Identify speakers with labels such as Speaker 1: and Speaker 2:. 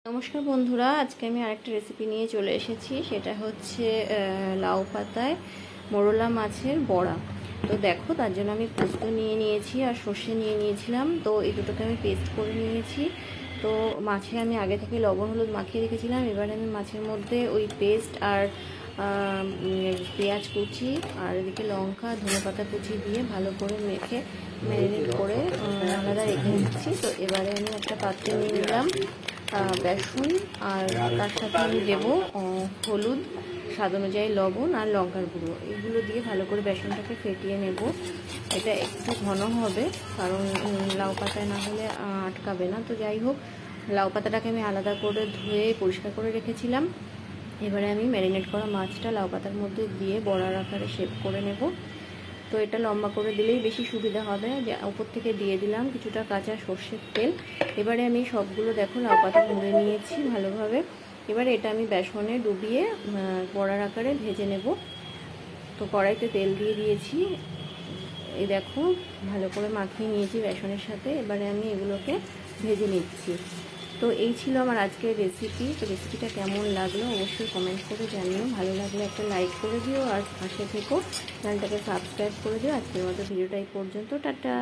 Speaker 1: নমস্কার বন্ধুরা, আজকে আমি আরেকটা রেসিপি নিয়ে চলে এসেছি। সেটা হচ্ছে লাউ পাতায় মোরলা মাছের বড়া। তো দেখো, তার জন্য আমি পোস্ত নিয়ে নিয়েছি আর সর্ষে নিয়ে নিয়েছিলাম। তো এই দুটোকে আমি পেস্ট করে নিয়েছি। তো মাছে আমি আগে থেকে লবণ হলুদ মাখিয়ে রেখেছিলাম। এবারে আমি মাছের মধ্যে ওই পেস্ট আর পেঁয়াজ কুচি আর এদিকে লঙ্কা ধনেপাতা কুচি দিয়ে ভালো করে মেখে ম্যারিনেট করে আলাদা রেখে দিচ্ছি। তো এবারে আমি একটা পাত্রে নিয়ে নিলাম বেসন, আর তার সাথে আমি দেবো হলুদ, স্বাদ অনুযায়ী লবণ আর লঙ্কার গুঁড়ো। এগুলো দিয়ে ভালো করে বেসনটাকে ফেটিয়ে নেব। এটা একটু ঘন হবে, কারণ লাউ পাতায় না হলে আটকাবে না। তো যাই হোক, লাউ পাতাটাকে আমি আলাদা করে ধুয়ে পরিষ্কার করে রেখেছিলাম। এবারে আমি ম্যারিনেট করা মাছটা লাউ পাতার মধ্যে দিয়ে বড়ার আকারে শেপ করে নেব। তো এটা লম্বা করে দিলেই বেশি সুবিধা হবে। উপর থেকে দিয়ে দিলাম কিছুটা কাঁচা সর্ষের তেল। এবারে আমি সবগুলো দেখো লাউ পাতা মুড়ে নিয়েছি ভালোভাবে। এবারে এটা আমি বেসনে ডুবিয়ে বড়ার আকারে ভেজে নেব। তো কড়াইতে তেল দিয়ে দিয়েছি, এই দেখো ভালো করে মাখিয়ে নিয়েছি বেসনের সাথে। এবারে আমি এগুলোকে ভেজে নিচ্ছি। তো এই ছিল আমার আজকের রেসিপি। তো রেসিপিটা কেমন লাগলো অবশ্যই কমেন্ট করে জানিও। ভালো লাগলে একটা লাইক করে দিও, আর পাশে থেকো, চ্যানেলটাকে সাবস্ক্রাইব করে দিও। আজকের মতো ভিডিওটা এই পর্যন্ত, টাটা।